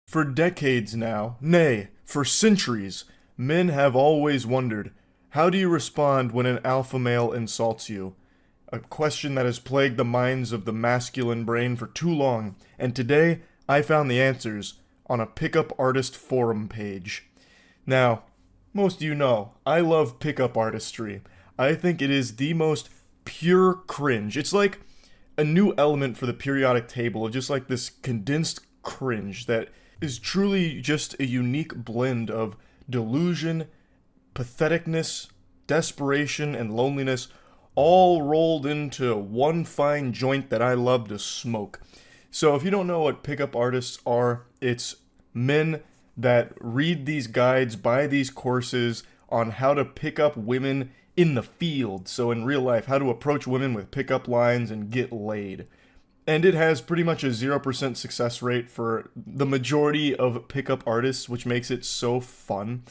For decades now, nay, for centuries, men have always wondered, how do you respond when an alpha male insults you? A question that has plagued the minds of the masculine brain for too long, and today I found the answers on a pickup artist forum page. Now, most of you know, I love pickup artistry. I think it is the most pure cringe. It's like a new element for the periodic table, just like this condensed cringe that is truly just a unique blend of delusion, patheticness, desperation, and loneliness, all rolled into one fine joint that I love to smoke. So if you don't know what pickup artists are, it's men that read these guides, buy these courses on how to pick up women in the field. So in real life, how to approach women with pickup lines and get laid. And it has pretty much a 0% success rate for the majority of pickup artists, which makes it so fun.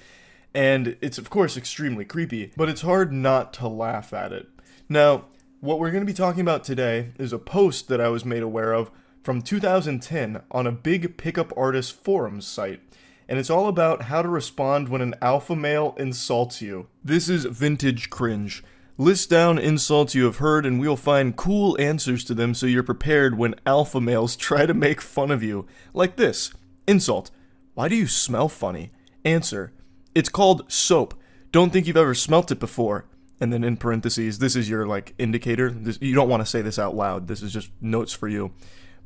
And it's, of course, extremely creepy, but it's hard not to laugh at it. Now, what we're going to be talking about today is a post that I was made aware of from 2010 on a big pickup artist forums site. And it's all about how to respond when an alpha male insults you. This is vintage cringe. List down insults you have heard and we'll find cool answers to them so you're prepared when alpha males try to make fun of you. Like this. Insult. Why do you smell funny? Answer. It's called soap. Don't think you've ever smelt it before. And then in parentheses, this is your indicator. You don't want to say this out loud. This is just notes for you.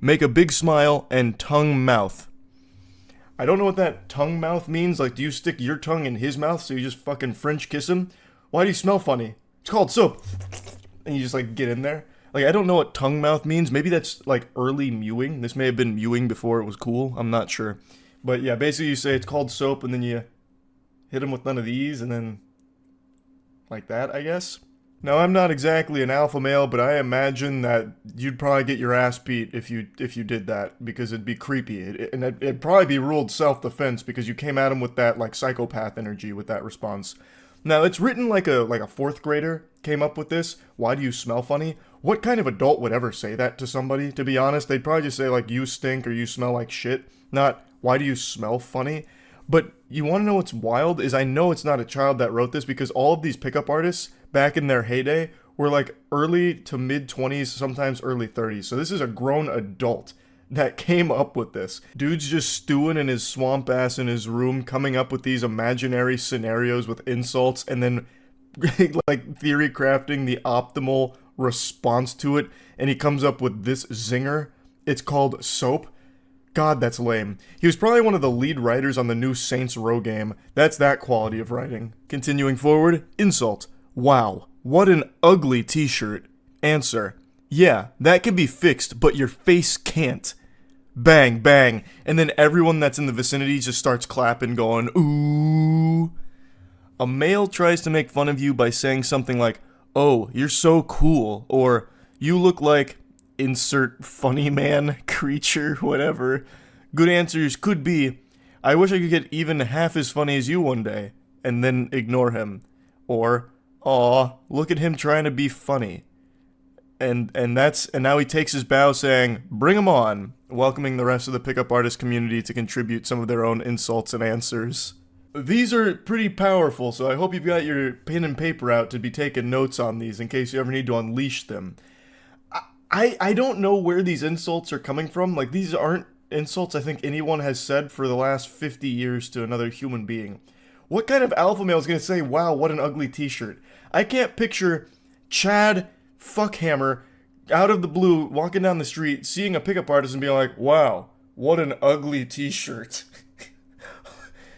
Make a big smile and tongue mouth. I don't know what that tongue mouth means. Like, do you stick your tongue in his mouth so you just fucking French kiss him? Why do you smell funny? It's called soap. And you just get in there. I don't know what tongue mouth means. Maybe that's early mewing. This may have been mewing before it was cool. I'm not sure. But yeah, basically you say it's called soap and then you hit him with none of these and then like that, I guess. Now, I'm not exactly an alpha male, but I imagine that you'd probably get your ass beat if you did that because it'd be creepy. It'd probably be ruled self-defense because you came at him with that psychopath energy with that response. Now, it's written like a fourth grader came up with this. Why do you smell funny? What kind of adult would ever say that to somebody, to be honest? They'd probably just say, you stink or you smell like shit, not, why do you smell funny? But you want to know what's wild is I know it's not a child that wrote this because all of these pickup artists, back in their heyday, were early to mid-20s, sometimes early 30s. So this is a grown adult that came up with this. Dude's just stewing in his swamp ass in his room, coming up with these imaginary scenarios with insults, and then theory crafting the optimal response to it, and he comes up with this zinger. It's called soap. God, that's lame. He was probably one of the lead writers on the new Saints Row game. That's that quality of writing. Continuing forward, insult. Wow, what an ugly t-shirt. Answer. Yeah, that can be fixed, but your face can't. Bang, bang, and then everyone that's in the vicinity just starts clapping, going, ooh. A male tries to make fun of you by saying something like, oh, you're so cool, or you look like insert funny man, creature, whatever. Good answers could be, I wish I could get even half as funny as you one day, and then ignore him. Or, aw, look at him trying to be funny. And now he takes his bow saying, bring him on, welcoming the rest of the pickup artist community to contribute some of their own insults and answers. These are pretty powerful, so I hope you've got your pen and paper out to be taking notes on these in case you ever need to unleash them. I don't know where these insults are coming from. These aren't insults I think anyone has said for the last 50 years to another human being. What kind of alpha male is going to say, wow, what an ugly t-shirt? I can't picture Chad Fuckhammer out of the blue walking down the street, seeing a pickup artist and being like, wow, what an ugly t-shirt.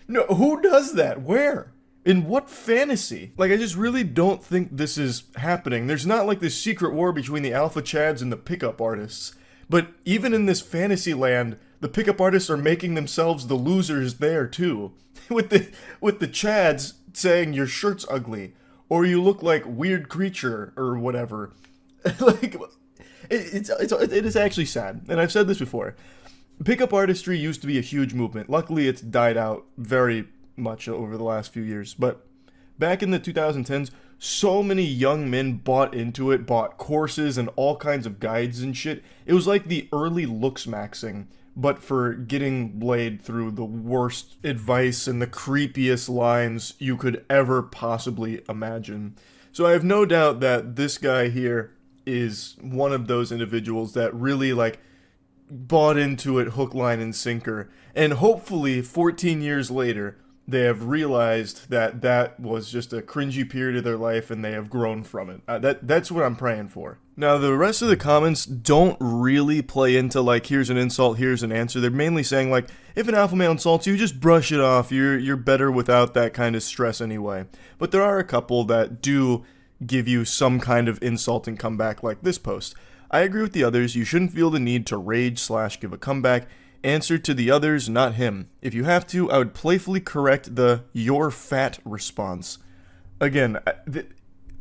No, who does that? Where? In what fantasy? I just really don't think this is happening. There's not this secret war between the alpha chads and the pickup artists. But even in this fantasy land, the pickup artists are making themselves the losers there too. with the chads saying your shirt's ugly, or you look like weird creature, or whatever. It is actually sad, and I've said this before. Pickup artistry used to be a huge movement. Luckily, it's died out very much over the last few years. But back in the 2010s, so many young men bought into it, bought courses and all kinds of guides and shit. It was like the early looks maxing but for getting laid through the worst advice and the creepiest lines you could ever possibly imagine. So I have no doubt that this guy here is one of those individuals that really like bought into it hook, line, and sinker. And hopefully 14 years later, they have realized that that was just a cringy period of their life and they have grown from it. That's what I'm praying for. Now, the rest of the comments don't really play into, like, here's an insult, here's an answer. They're mainly saying, like, if an alpha male insults you, just brush it off. You're better without that kind of stress anyway. But there are a couple that do give you some kind of insult and comeback, like this post. I agree with the others. You shouldn't feel the need to rage/give a comeback. Answer to the others, not him. If you have to, I would playfully correct the "you're fat" response. Again,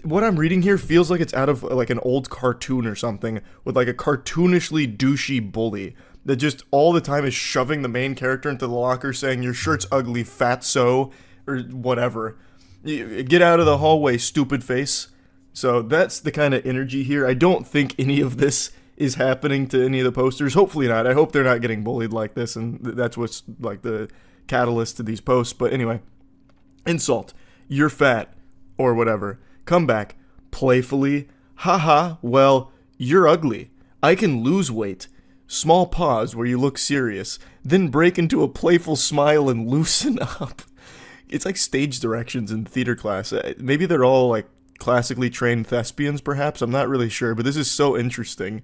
what I'm reading here feels like it's out of like an old cartoon or something, with like a cartoonishly douchey bully that just all the time is shoving the main character into the locker saying, "Your shirt's ugly, fatso," or whatever. Get out of the hallway, stupid face. So that's the kind of energy here. I don't think any of this is happening to any of the posters. Hopefully not. I hope they're not getting bullied like this, and that's what's like the catalyst to these posts. But anyway, insult, "you're fat," or whatever. Comeback, playfully, "haha, well, you're ugly. I can lose weight." Small pause where you look serious, then break into a playful smile and loosen up. It's like stage directions in theater class. Maybe they're all like classically trained thespians, perhaps. I'm not really sure, but this is so interesting.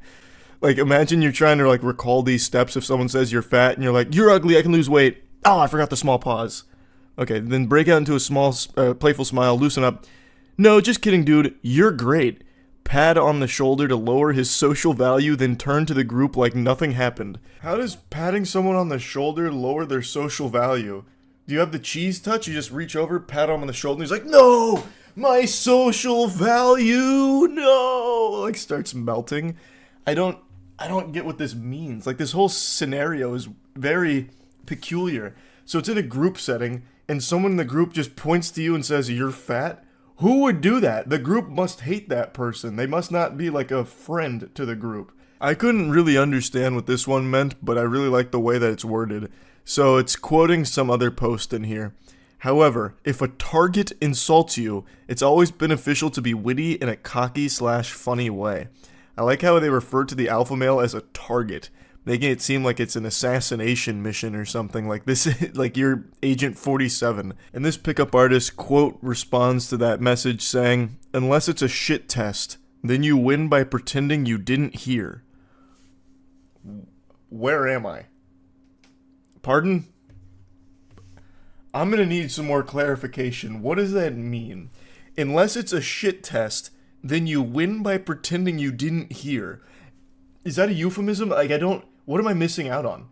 Like, imagine you're trying to like recall these steps if someone says you're fat and you're like, "You're ugly, I can lose weight." Oh, I forgot the small pause. Okay, then break out into a small, playful smile, loosen up. "No, just kidding, dude. You're great." Pat on the shoulder to lower his social value, then turn to the group like nothing happened. How does patting someone on the shoulder lower their social value? Do you have the cheese touch? You just reach over, pat him on the shoulder, and he's like, "No! My social value, no!" Like, starts melting. I don't get what this means. Like, this whole scenario is very peculiar. So it's in a group setting, and someone in the group just points to you and says, "You're fat." Who would do that? The group must hate that person. They must not be like a friend to the group. I couldn't really understand what this one meant, but I really like the way that it's worded. So it's quoting some other post in here. "However, if a target insults you, it's always beneficial to be witty in a cocky/funny way." I like how they refer to the alpha male as a target, making it seem like it's an assassination mission or something like this, like you're Agent 47. And this pickup artist quote responds to that message saying, "Unless it's a shit test, then you win by pretending you didn't hear." Where am I? Pardon? I'm gonna need some more clarification. What does that mean? Unless it's a shit test, then you win by pretending you didn't hear. Is that a euphemism? Like, what am I missing out on?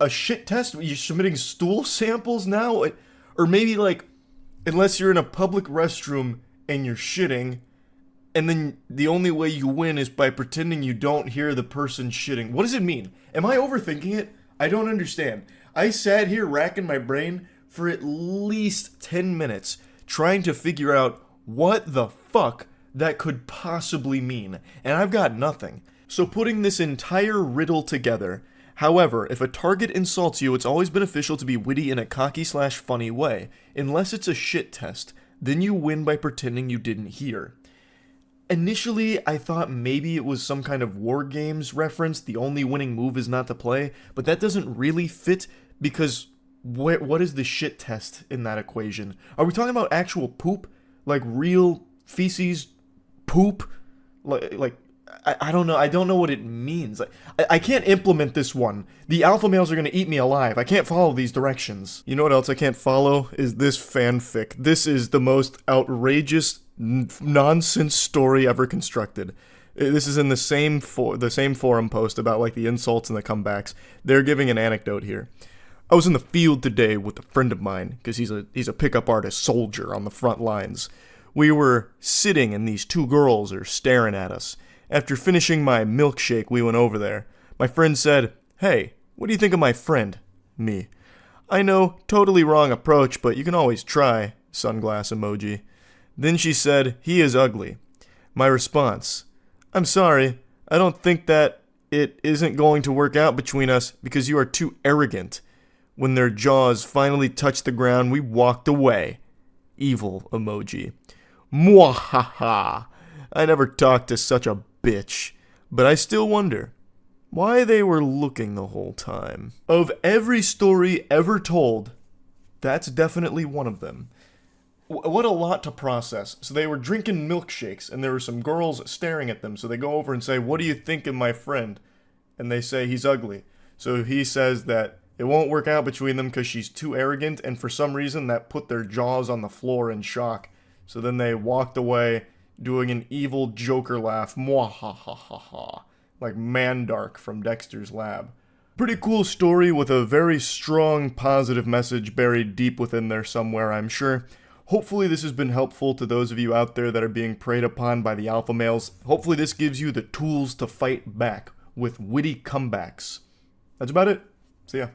A shit test? You're submitting stool samples now? Or maybe, like, unless you're in a public restroom and you're shitting, and then the only way you win is by pretending you don't hear the person shitting. What does it mean? Am I overthinking it? I don't understand. I sat here racking my brain for at least 10 minutes trying to figure out what the fuck that could possibly mean, and I've got nothing. So putting this entire riddle together, however, if a target insults you, it's always beneficial to be witty in a cocky/funny way. Unless it's a shit test, then you win by pretending you didn't hear. Initially, I thought maybe it was some kind of War Games reference, the only winning move is not to play, but that doesn't really fit because what is the shit test in that equation? Are we talking about actual poop? Like real feces poop? Like I don't know. I don't know what it means. Like, I can't implement this one. The alpha males are going to eat me alive. I can't follow these directions. You know what else I can't follow? Is this fanfic. This is the most outrageous nonsense story ever constructed. This is in the same forum post about like the insults and the comebacks. They're giving an anecdote here. "I was in the field today with a friend of mine because he's a pickup artist soldier on the front lines. We were sitting and these two girls are staring at us. After finishing my milkshake, we went over there. My friend said, 'Hey, what do you think of my friend?' Me. 'I know, totally wrong approach, but you can always try.' Sunglass emoji. Then she said, 'He is ugly.' My response, 'I'm sorry, I don't think that it isn't going to work out between us because you are too arrogant. When their jaws finally touched the ground, we walked away. Evil emoji. Mwahaha. I never talked to such a bitch. But I still wonder why they were looking the whole time. Of every story ever told, that's definitely one of them. What a lot to process. So they were drinking milkshakes, and there were some girls staring at them. So they go over and say, "What do you think of my friend?" And they say, "He's ugly." So he says that it won't work out between them because she's too arrogant, and for some reason that put their jaws on the floor in shock. So then they walked away, doing an evil Joker laugh, mwahahaha, like Mandark from Dexter's Lab. Pretty cool story with a very strong positive message buried deep within there somewhere, I'm sure. Hopefully this has been helpful to those of you out there that are being preyed upon by the alpha males. Hopefully this gives you the tools to fight back with witty comebacks. That's about it. See ya.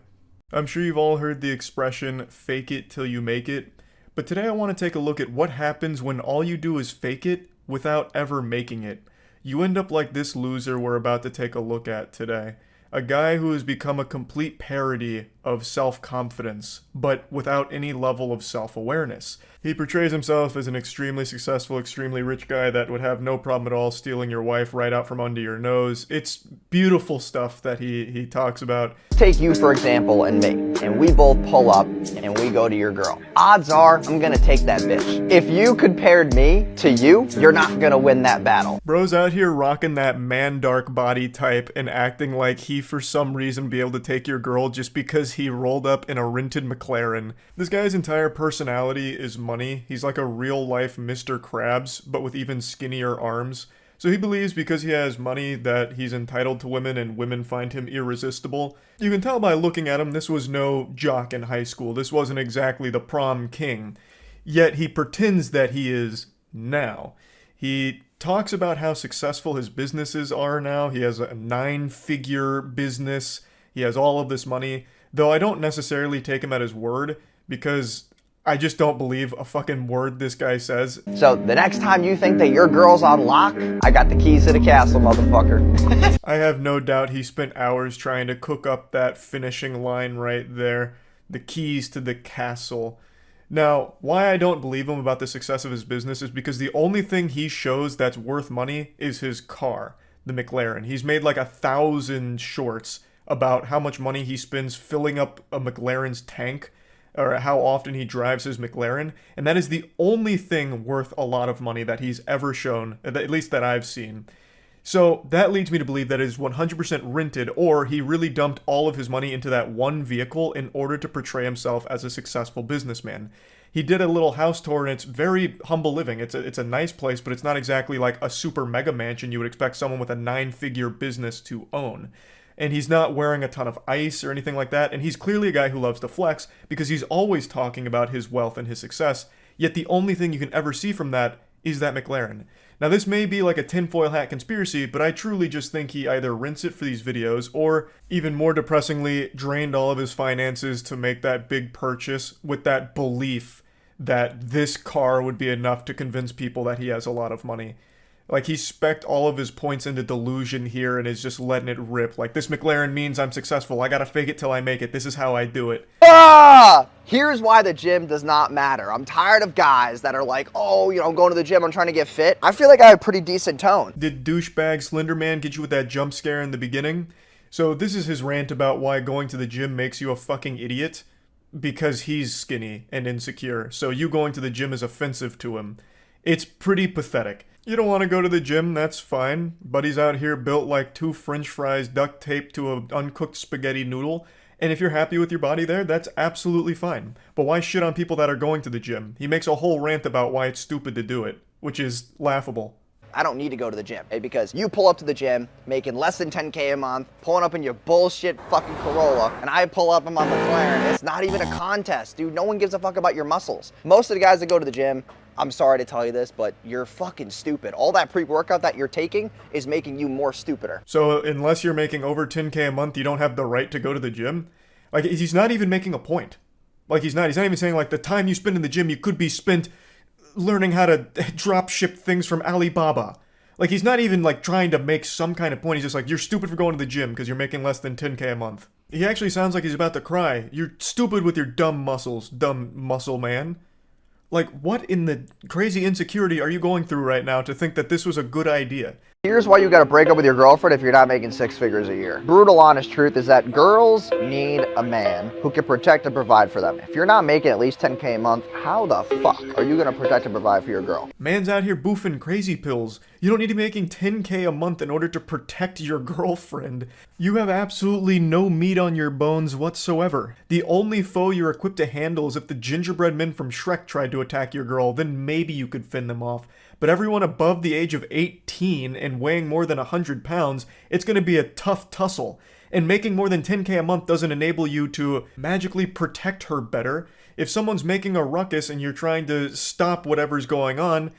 I'm sure you've all heard the expression, fake it till you make it. But today I want to take a look at what happens when all you do is fake it without ever making it. You end up like this loser we're about to take a look at today. A guy who has become a complete parody of self-confidence, but without any level of self-awareness. He portrays himself as an extremely successful, extremely rich guy that would have no problem at all stealing your wife right out from under your nose. It's beautiful stuff that he talks about. Take you, for example, and me, and we both pull up and we go to your girl. Odds are I'm gonna take that bitch. If you compared me to you, you're not gonna win that battle. Bro's out here rocking that Mandark body type and acting like he for some reason be able to take your girl just because he rolled up in a rented McLaren. This guy's entire personality is money. He's like a real life Mr. Krabs, but with even skinnier arms. So he believes because he has money that he's entitled to women and women find him irresistible. You can tell by looking at him this was no jock in high school. This wasn't exactly the prom king. Yet he pretends that he is now. He talks about how successful his businesses are now. He has a 9-figure business. He has all of this money. Though I don't necessarily take him at his word because I just don't believe a fucking word this guy says. So the next time you think that your girl's on lock, I got the keys to the castle, motherfucker. I have no doubt he spent hours trying to cook up that finishing line right there. The keys to the castle. Now, why I don't believe him about the success of his business is because the only thing he shows that's worth money is his car, the McLaren. He's made like 1,000 shorts about how much money he spends filling up a McLaren's tank, or how often he drives his McLaren, and that is the only thing worth a lot of money that he's ever shown, at least that I've seen. So that leads me to believe that it is 100% rented, or he really dumped all of his money into that one vehicle in order to portray himself as a successful businessman. He did a little house tour, and it's very humble living. It's a nice place, but it's not exactly like a super mega mansion you would expect someone with a 9-figure business to own. And he's not wearing a ton of ice or anything like that, and he's clearly a guy who loves to flex because he's always talking about his wealth and his success, yet the only thing you can ever see from that is that McLaren. Now this may be like a tinfoil hat conspiracy, but I truly just think he either rents it for these videos, or even more depressingly, drained all of his finances to make that big purchase with that belief that this car would be enough to convince people that he has a lot of money. Like, he specced all of his points into delusion here and is just letting it rip. Like, this McLaren means I'm successful. I gotta fake it till I make it. This is how I do it. Here's why the gym does not matter. I'm tired of guys that are like, oh, you know, I'm going to the gym, I'm trying to get fit. I feel like I have a pretty decent tone. Did douchebag Slenderman get you with that jump scare in the beginning? So this is his rant about why going to the gym makes you a fucking idiot. Because he's skinny and insecure. So you going to the gym is offensive to him. It's pretty pathetic. You don't want to go to the gym, that's fine. Buddy's out here built like 2 french fries duct taped to an uncooked spaghetti noodle. And if you're happy with your body there, that's absolutely fine. But why shit on people that are going to the gym? He makes a whole rant about why it's stupid to do it, which is laughable. I don't need to go to the gym, because you pull up to the gym making less than 10K a month, pulling up in your bullshit fucking Corolla, and I pull up in my McLaren. It's not even a contest, dude. No one gives a fuck about your muscles. Most of the guys that go to the gym, I'm sorry to tell you this, but you're fucking stupid. All that pre-workout that you're taking is making you more stupider. So unless you're making over 10K a month, you don't have the right to go to the gym? Like, he's not even making a point. Like, he's not even saying, like, the time you spend in the gym, you could be spent learning how to drop ship things from Alibaba. Like, he's not even, like, trying to make some kind of point. He's just like, you're stupid for going to the gym because you're making less than 10K a month. He actually sounds like he's about to cry. You're stupid with your dumb muscles, dumb muscle man. Like, what in the crazy insecurity are you going through right now to think that this was a good idea? Here's why you gotta break up with your girlfriend if you're not making 6 figures a year. Brutal honest truth is that girls need a man who can protect and provide for them. If you're not making at least 10K a month, how the fuck are you gonna protect and provide for your girl? Man's out here boofing crazy pills. You don't need to be making 10K a month in order to protect your girlfriend. You have absolutely no meat on your bones whatsoever. The only foe you're equipped to handle is if the gingerbread men from Shrek tried to attack your girl, then maybe you could fend them off. But everyone above the age of 18 and weighing more than 100 pounds, it's going to be a tough tussle. And making more than 10K a month doesn't enable you to magically protect her better. If someone's making a ruckus and you're trying to stop whatever's going on,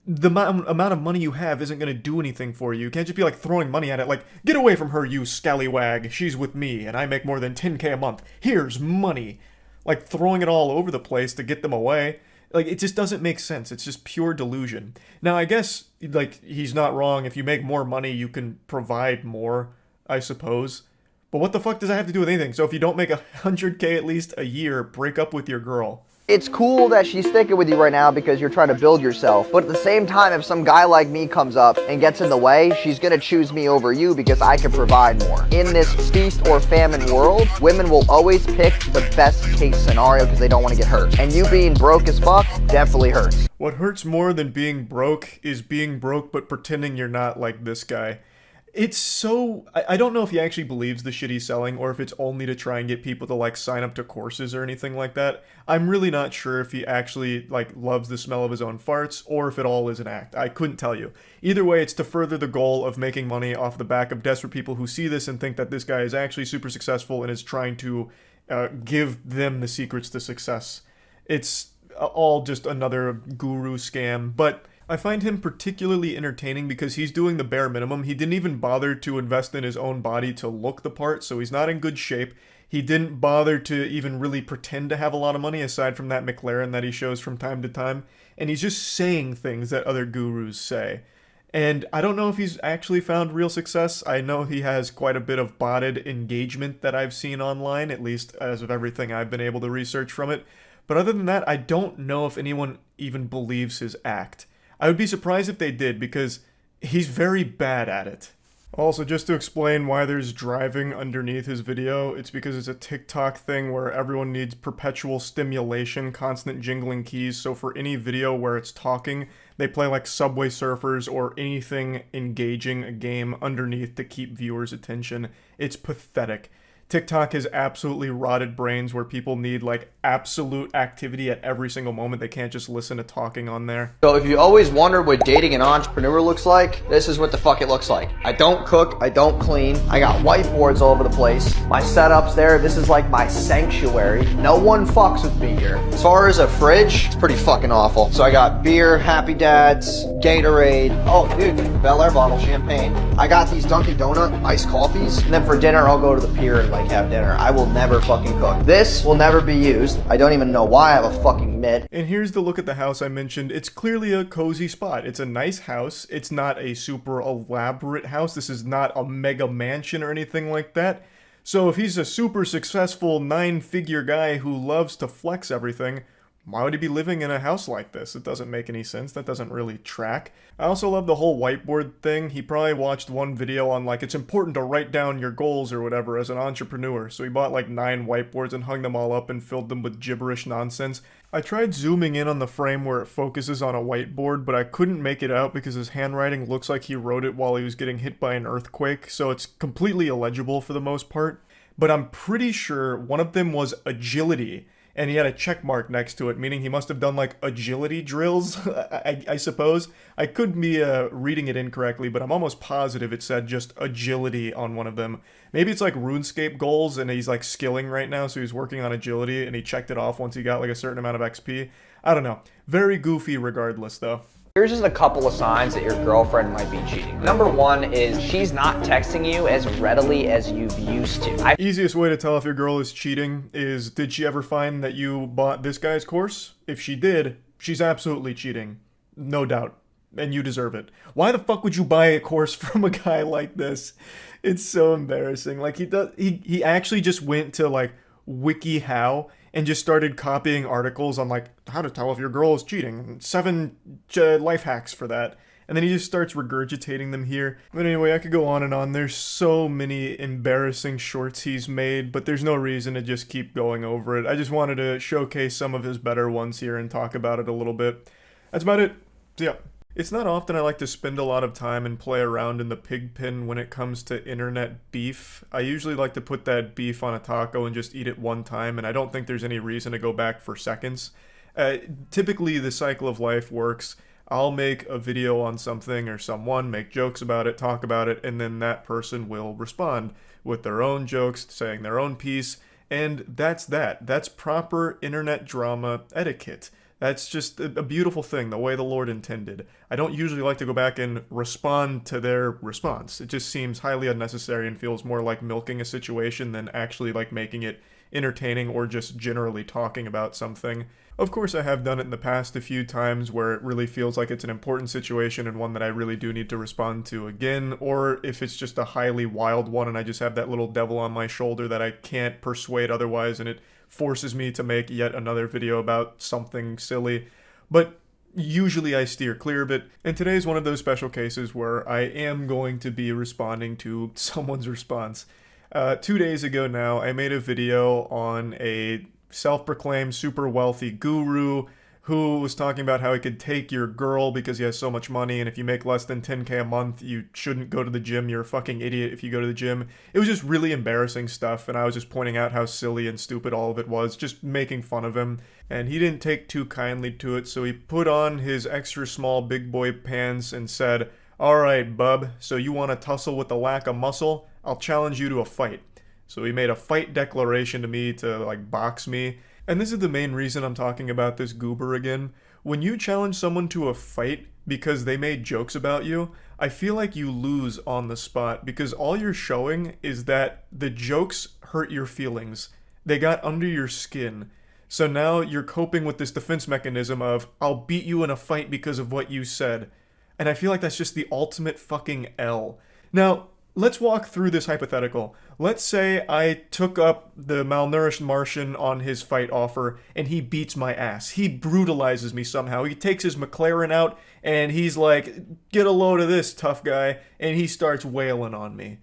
the amount of money you have isn't going to do anything for you. You can't just be like throwing money at it like, get away from her, you scallywag. She's with me and I make more than 10K a month. Here's money. Like throwing it all over the place to get them away. Like, it just doesn't make sense. It's just pure delusion. Now, I guess, like, he's not wrong. If you make more money, you can provide more, I suppose. But what the fuck does that have to do with anything? So if you don't make 100K at least a year, break up with your girl. It's cool that she's sticking with you right now because you're trying to build yourself. But at the same time, if some guy like me comes up and gets in the way, she's going to choose me over you because I can provide more. In this feast or famine world, women will always pick the best case scenario because they don't want to get hurt. And you being broke as fuck definitely hurts. What hurts more than being broke is being broke but pretending you're not, like this guy. It's so... I don't know if he actually believes the shit he's selling or if it's only to try and get people to, like, sign up to courses or anything like that. I'm really not sure if he actually, like, loves the smell of his own farts or if it all is an act. I couldn't tell you. Either way, it's to further the goal of making money off the back of desperate people who see this and think that this guy is actually super successful and is trying to give them the secrets to success. It's all just another guru scam, but... I find him particularly entertaining because he's doing the bare minimum. He didn't even bother to invest in his own body to look the part, so he's not in good shape. He didn't bother to even really pretend to have a lot of money aside from that McLaren that he shows from time to time. And he's just saying things that other gurus say. And I don't know if he's actually found real success. I know he has quite a bit of botted engagement that I've seen online, at least as of everything I've been able to research from it. But other than that, I don't know if anyone even believes his act. I would be surprised if they did, because he's very bad at it. Also, just to explain why there's driving underneath his video, it's because it's a TikTok thing where everyone needs perpetual stimulation, constant jingling keys, so for any video where it's talking, they play like Subway Surfers or anything engaging a game underneath to keep viewers' attention. It's pathetic. TikTok has absolutely rotted brains where people need, like, absolute activity at every single moment. They can't just listen to talking on there. So if you always wondered what dating an entrepreneur looks like, this is what the fuck it looks like. I don't cook, I don't clean, I got whiteboards all over the place. My setup's there, this is like my sanctuary. No one fucks with me here. As far as a fridge, it's pretty fucking awful. So I got beer, Happy Dads, Gatorade, oh dude, Bel Air bottle, champagne. I got these Dunkin' Donut iced coffees, and then for dinner I'll go to the pier and like have dinner. I will never fucking cook. This will never be used. I don't even know why I have a fucking mitt. And here's the look at the house I mentioned. It's clearly a cozy spot. It's a nice house. It's not a super elaborate house. This is not a mega mansion or anything like that. So if he's a super successful 9-figure guy who loves to flex everything, why would he be living in a house like this? It doesn't make any sense. That doesn't really track. I also love the whole whiteboard thing. He probably watched one video on, like, it's important to write down your goals or whatever as an entrepreneur. So he bought like 9 whiteboards and hung them all up and filled them with gibberish nonsense. I tried zooming in on the frame where it focuses on a whiteboard, but I couldn't make it out because his handwriting looks like he wrote it while he was getting hit by an earthquake, so it's completely illegible for the most part. But I'm pretty sure one of them was agility, and he had a check mark next to it, meaning he must have done, like, agility drills, I suppose. I could be reading it incorrectly, but I'm almost positive it said just agility on one of them. Maybe it's like RuneScape goals, and he's, like, skilling right now, so he's working on agility, and he checked it off once he got, like, a certain amount of XP. I don't know. Very goofy regardless, though. Here's just a couple of signs that your girlfriend might be cheating. Number one is she's not texting you as readily as you've used to. Easiest way to tell if your girl is cheating is, did she ever find that you bought this guy's course? If she did, she's absolutely cheating. No doubt. and you deserve it. Why the fuck would you buy a course from a guy like this? It's so embarrassing. Like, he actually just went to like WikiHow and just started copying articles on like how to tell if your girl is cheating, 7 life hacks for that. And then he just starts regurgitating them here. But anyway, I could go on and on. There's so many embarrassing shorts he's made, but there's no reason to just keep going over it. I just wanted to showcase some of his better ones here and talk about it a little bit. That's about it. So yeah. It's not often I like to spend a lot of time and play around in the pig pen when it comes to internet beef. I usually like to put that beef on a taco and just eat it one time, and I don't think there's any reason to go back for seconds. Typically, the cycle of life works. I'll make a video on something or someone, make jokes about it, talk about it, and then that person will respond with their own jokes, saying their own piece, and that's that. That's proper internet drama etiquette. That's just a beautiful thing, the way the Lord intended. I don't usually like to go back and respond to their response. It just seems highly unnecessary and feels more like milking a situation than actually like making it entertaining or just generally talking about something. Of course, I have done it in the past a few times where it really feels like it's an important situation and one that I really do need to respond to again, or if it's just a highly wild one and I just have that little devil on my shoulder that I can't persuade otherwise and it forces me to make yet another video about something silly. But usually I steer clear of it, and today is one of those special cases where I am going to be responding to someone's response. 2 days ago now, I made a video on a self-proclaimed super wealthy guru who was talking about how he could take your girl because he has so much money, and if you make less than 10K a month, you shouldn't go to the gym. You're a fucking idiot if you go to the gym. It was just really embarrassing stuff, and I was just pointing out how silly and stupid all of it was, just making fun of him. And he didn't take too kindly to it, so he put on his extra small big boy pants and said, "Alright, bub, so you want to tussle with the lack of muscle? I'll challenge you to a fight." So he made a fight declaration to me to, like, box me. And this is the main reason I'm talking about this goober again. When you challenge someone to a fight because they made jokes about you, I feel like you lose on the spot because all you're showing is that the jokes hurt your feelings. They got under your skin. So now you're coping with this defense mechanism of, I'll beat you in a fight because of what you said. And I feel like that's just the ultimate fucking L. Now, let's walk through this hypothetical. Let's say I took up the malnourished Martian on his fight offer and he beats my ass. He brutalizes me somehow. He takes his McLaren out and he's like, "Get a load of this, tough guy," and he starts wailing on me.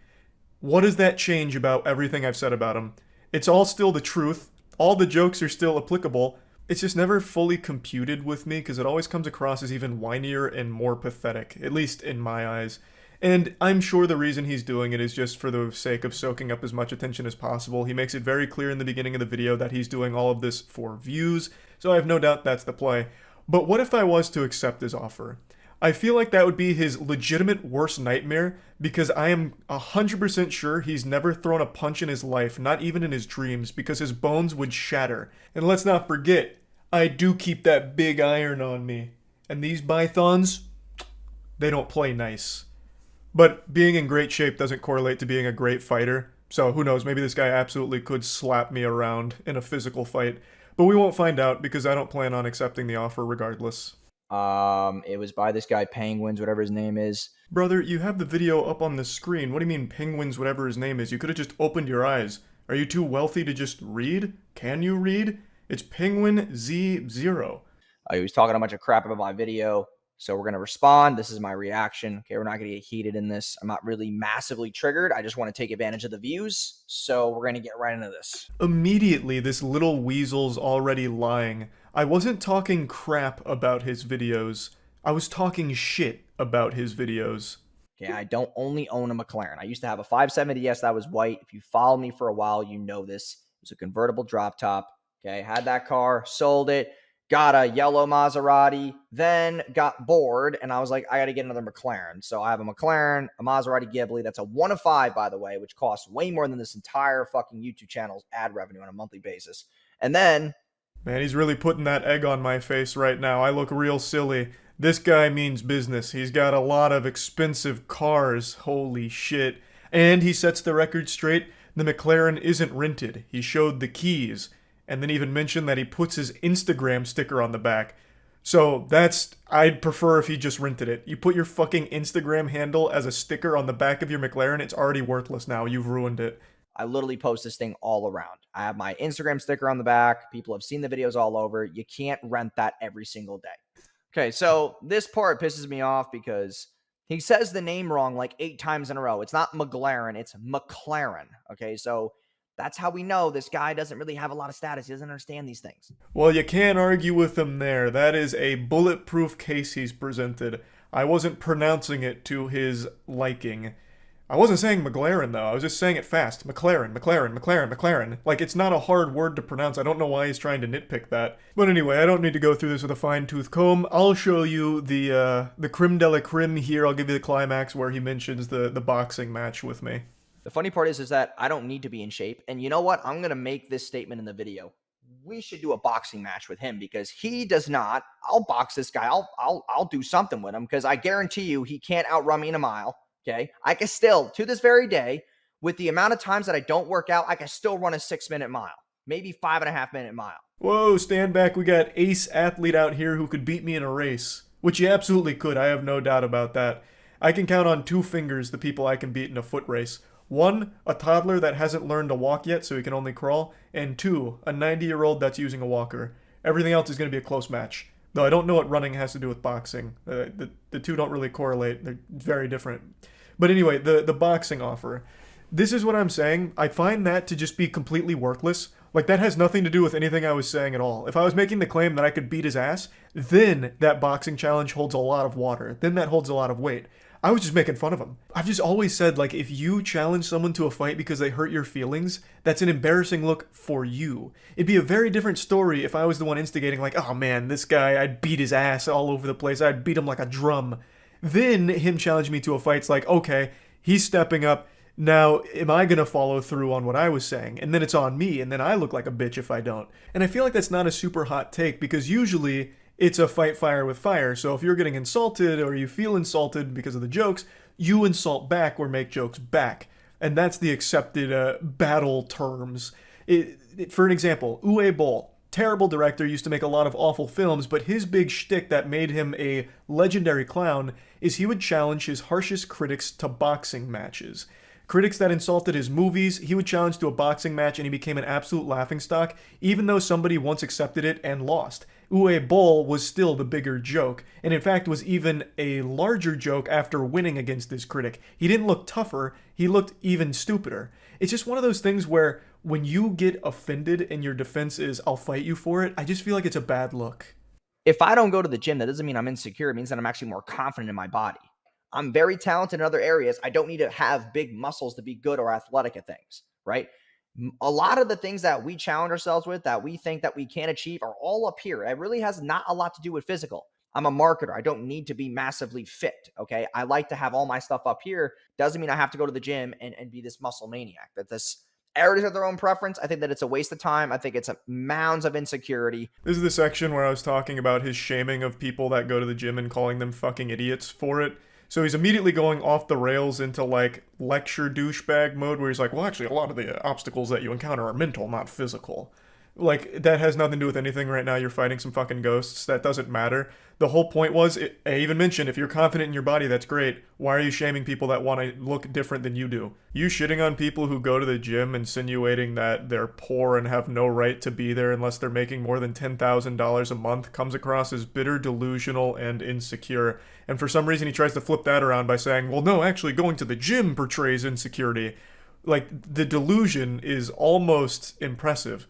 What does that change about everything I've said about him? It's all still the truth. All the jokes are still applicable. It's just never fully computed with me because it always comes across as even whinier and more pathetic, at least in my eyes. And I'm sure the reason he's doing it is just for the sake of soaking up as much attention as possible. He makes it very clear in the beginning of the video that he's doing all of this for views, so I have no doubt that's the play. But what if I was to accept his offer? I feel like that would be his legitimate worst nightmare because I am 100% sure he's never thrown a punch in his life, not even in his dreams, because his bones would shatter. And let's not forget, I do keep that big iron on me. And these pythons, they don't play nice. But being in great shape doesn't correlate to being a great fighter. So who knows, maybe this guy absolutely could slap me around in a physical fight. But we won't find out because I don't plan on accepting the offer regardless. It was by this guy Penguins, whatever his name is. Brother, you have the video up on the screen. What do you mean Penguins, whatever his name is? You could have just opened your eyes. Are you too wealthy to just read? Can you read? It's Penguin Z0. He was talking a bunch of crap about my video. So we're going to respond. This is my reaction. Okay, we're not going to get heated in this. I'm not really massively triggered. I just want to take advantage of the views. So we're going to get right into this. Immediately, this little weasel's already lying. I wasn't talking crap about his videos. I was talking shit about his videos. Okay, I don't only own a McLaren. I used to have a 570S that was white. If you followed me for a while, you know this. It was a convertible drop top. Okay, had that car, sold it. Got a yellow Maserati, then got bored, and I was like, I got to get another McLaren. So I have a McLaren, a Maserati Ghibli. That's a 1 of 5, by the way, which costs way more than this entire fucking YouTube channel's ad revenue on a monthly basis. And then... Man, he's really putting that egg on my face right now. I look real silly. This guy means business. He's got a lot of expensive cars. Holy shit. And he sets the record straight. The McLaren isn't rented. He showed the keys. And then even mentioned that he puts his Instagram sticker on the back. So I'd prefer if he just rented it. You put your fucking Instagram handle as a sticker on the back of your McLaren, it's already worthless now. You've ruined it. I literally post this thing all around. I have my Instagram sticker on the back. People have seen the videos all over. You can't rent that every single day. Okay, so this part pisses me off because he says the name wrong like 8 times in a row. It's not McLaren, it's McLaren. Okay, so that's how we know this guy doesn't really have a lot of status. He doesn't understand these things. Well, you can't argue with him there. That is a bulletproof case he's presented. I wasn't pronouncing it to his liking. I wasn't saying McLaren, though. I was just saying it fast. McLaren, McLaren, McLaren, McLaren. Like, it's not a hard word to pronounce. I don't know why he's trying to nitpick that. But anyway, I don't need to go through this with a fine-tooth comb. I'll show you the creme de la creme here. I'll give you the climax where he mentions the boxing match with me. The funny part is that I don't need to be in shape. And you know what? I'm going to make this statement in the video. We should do a boxing match with him because he does not. I'll box this guy. I'll do something with him because I guarantee you he can't outrun me in a mile. Okay. I can still, to this very day, with the amount of times that I don't work out, I can still run a 6-minute mile, maybe 5.5-minute mile. Whoa, stand back. We got ace athlete out here who could beat me in a race. Which he absolutely could. I have no doubt about that. I can count on 2 fingers the people I can beat in a foot race. 1, a toddler that hasn't learned to walk yet, so he can only crawl. And 2, a 90-year-old that's using a walker. Everything else is going to be a close match. Though I don't know what running has to do with boxing. The two don't really correlate. They're very different. But anyway, the boxing offer. This is what I'm saying. I find that to just be completely worthless. Like, that has nothing to do with anything I was saying at all. If I was making the claim that I could beat his ass, then that boxing challenge holds a lot of water. Then that holds a lot of weight. I was just making fun of him. I've just always said, like, if you challenge someone to a fight because they hurt your feelings, that's an embarrassing look for you. It'd be a very different story if I was the one instigating, like, oh man, this guy, I'd beat his ass all over the place. I'd beat him like a drum. Then him challenge me to a fight's like, okay, he's stepping up. Now, am I going to follow through on what I was saying? And then it's on me, and then I look like a bitch if I don't. And I feel like that's not a super hot take, because usually it's a fight fire with fire. So if you're getting insulted or you feel insulted because of the jokes, you insult back or make jokes back. And that's the accepted battle terms. For an example, Uwe Boll. Terrible director, used to make a lot of awful films, but his big shtick that made him a legendary clown is he would challenge his harshest critics to boxing matches. Critics that insulted his movies, he would challenge to a boxing match and he became an absolute laughingstock, even though somebody once accepted it and lost. Uwe Boll was still the bigger joke, and in fact was even a larger joke after winning against this critic. He didn't look tougher, he looked even stupider. It's just one of those things where when you get offended and your defense is, I'll fight you for it, I just feel like it's a bad look. If I don't go to the gym, that doesn't mean I'm insecure. It means that I'm actually more confident in my body. I'm very talented in other areas. I don't need to have big muscles to be good or athletic at things, right? A lot of the things that we challenge ourselves with that we think that we can't achieve are all up here. It really has not a lot to do with physical. I'm a marketer. I don't need to be massively fit, okay? I like to have all my stuff up here. Doesn't mean I have to go to the gym and be this muscle maniac. That this everybody's got their own preference. I think that it's a waste of time. I think it's a mounds of insecurity. This is the section where I was talking about his shaming of people that go to the gym and calling them fucking idiots for it. So he's immediately going off the rails into, like, lecture douchebag mode where he's like, well, actually, a lot of the obstacles that you encounter are mental, not physical. Like, that has nothing to do with anything right now. You're fighting some fucking ghosts. That doesn't matter. The whole point was, I even mentioned, if you're confident in your body, that's great. Why are you shaming people that want to look different than you do? You shitting on people who go to the gym, insinuating that they're poor and have no right to be there unless they're making more than $10,000 a month comes across as bitter, delusional, and insecure. And for some reason, he tries to flip that around by saying, well, no, actually, going to the gym portrays insecurity. Like, the delusion is almost impressive.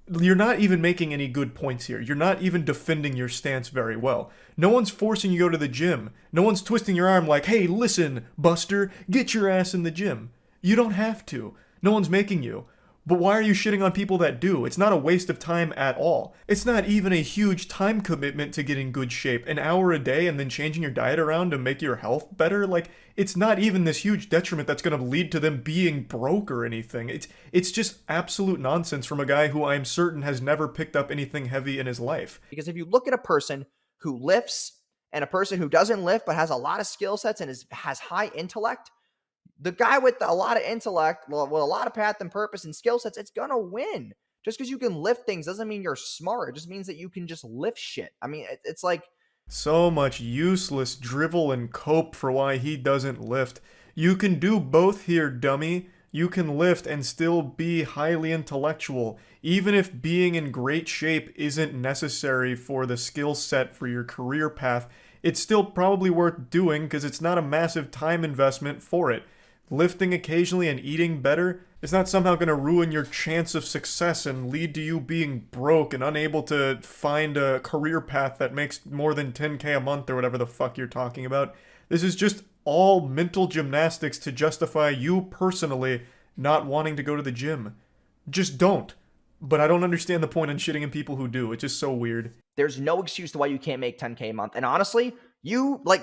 You're not even making any good points here. You're not even defending your stance very well. No one's forcing you to go to the gym. No one's twisting your arm like, hey, listen, Buster, get your ass in the gym. You don't have to. No one's making you. But why are you shitting on people that do? It's not a waste of time at all. It's not even a huge time commitment to get in good shape. An hour a day and then changing your diet around to make your health better? Like, it's not even this huge detriment that's going to lead to them being broke or anything. It's just absolute nonsense from a guy who I'm certain has never picked up anything heavy in his life. Because if you look at a person who lifts and a person who doesn't lift but has a lot of skill sets and has high intellect, the guy with a lot of intellect, with a lot of path and purpose and skill sets, it's going to win. Just because you can lift things doesn't mean you're smart. It just means that you can just lift shit. I mean, it's like, So much useless drivel and cope for why he doesn't lift. You can do both here, dummy. You can lift and still be highly intellectual, even if being in great shape isn't necessary for the skill set for your career path. It's still probably worth doing because it's not a massive time investment for it. Lifting occasionally and eating better is not somehow going to ruin your chance of success and lead to you being broke and unable to find a career path that makes more than 10K a month or whatever the fuck you're talking about. This is just all mental gymnastics to justify you personally not wanting to go to the gym. Just don't. But I don't understand the point in shitting in people who do. It's just so weird. there's no excuse to why you can't make 10K a month. And honestly,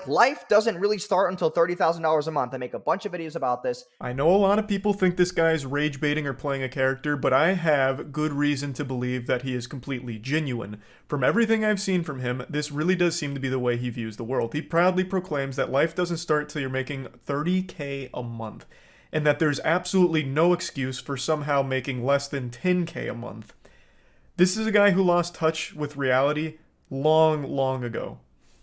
life doesn't really start until $30,000 a month. I make a bunch of videos about this. I know a lot of people think this guy's rage baiting or playing a character, but I have good reason to believe that he is completely genuine. From everything I've seen from him, this really does seem to be the way he views the world. He proudly proclaims that life doesn't start till you're making 30K a month, and that there's absolutely no excuse for somehow making less than 10K a month. This is a guy who lost touch with reality long ago.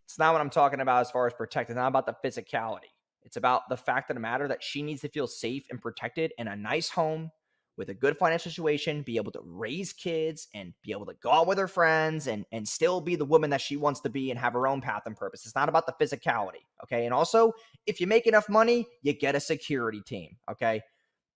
It's not what I'm talking about as far as protected. It's not about the physicality. It's about the fact of the matter that she needs to feel safe and protected in a nice home with a good financial situation, be able to raise kids and be able to go out with her friends and still be the woman that she wants to be and have her own path and purpose. It's not about the physicality, okay? And also, if you make enough money, you get a security team, okay?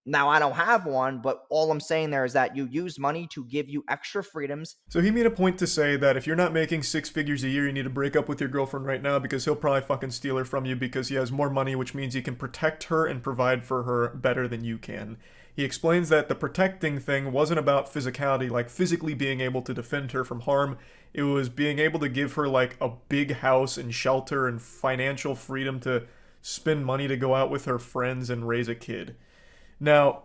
Now, I don't have one, but all I'm saying there is that you use money to give you extra freedoms. So he made a point to say that if you're not making 6 figures a year, you need to break up with your girlfriend right now because he'll probably fucking steal her from you because he has more money, which means he can protect her and provide for her better than you can. He explains that the protecting thing wasn't about physicality, like physically being able to defend her from harm. It was being able to give her like a big house and shelter and financial freedom to spend money to go out with her friends and raise a kid. Now,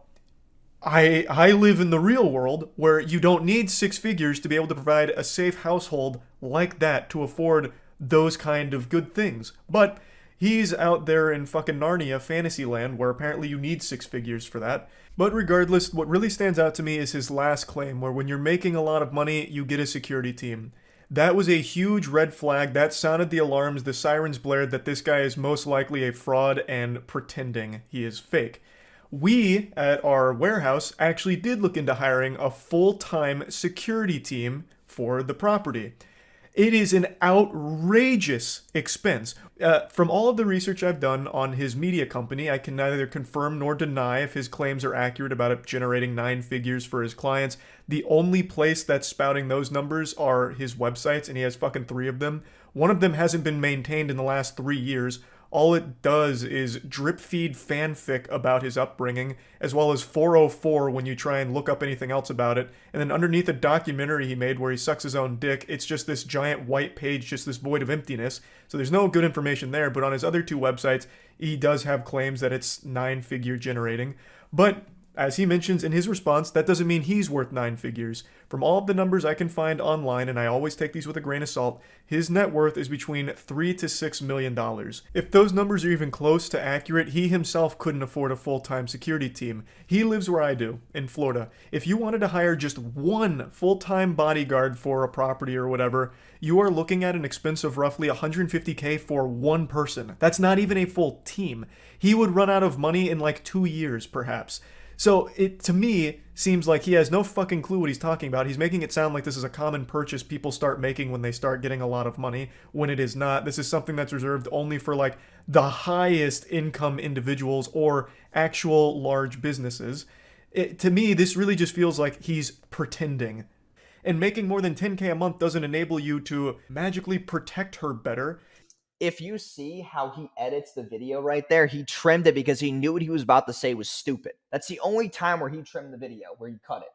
I live in the real world where you don't need 6 figures to be able to provide a safe household like that to afford those kind of good things. But he's out there in fucking Narnia, Fantasyland, where apparently you need 6 figures for that. But regardless, what really stands out to me is his last claim, where when you're making a lot of money, you get a security team. That was a huge red flag. That sounded the alarms, the sirens blared that this guy is most likely a fraud and pretending he is fake. We, at our warehouse, actually did look into hiring a full-time security team for the property. It is an outrageous expense. From all of the research I've done on his media company, I can neither confirm nor deny if his claims are accurate about it generating 9 figures for his clients. The only place that's spouting those numbers are his websites, and he has fucking 3 of them. One of them hasn't been maintained in the last 3 years. All it does is drip feed fanfic about his upbringing, as well as 404 when you try and look up anything else about it. And then underneath a documentary he made where he sucks his own dick, it's just this giant white page, just this void of emptiness. So there's no good information there, but on his other 2 websites, he does have claims that it's 9-figure generating. But as he mentions in his response, that doesn't mean he's worth 9 figures. From all of the numbers I can find online, and I always take these with a grain of salt, his net worth is between $3 to $6 million. If those numbers are even close to accurate, he himself couldn't afford a full-time security team. He lives where I do, in Florida. If you wanted to hire just one full-time bodyguard for a property or whatever, you are looking at an expense of roughly $150K for one person. That's not even a full team. He would run out of money in like 2 years, perhaps. So it, to me, seems like he has no fucking clue what he's talking about. He's making it sound like this is a common purchase people start making when they start getting a lot of money, when it is not. This is something that's reserved only for like the highest income individuals or actual large businesses. To me, this really just feels like he's pretending. And making more than 10K a month doesn't enable you to magically protect her better. If you see how he edits the video right there, he trimmed it because he knew what he was about to say was stupid. That's the only time where he trimmed the video, where he cut it.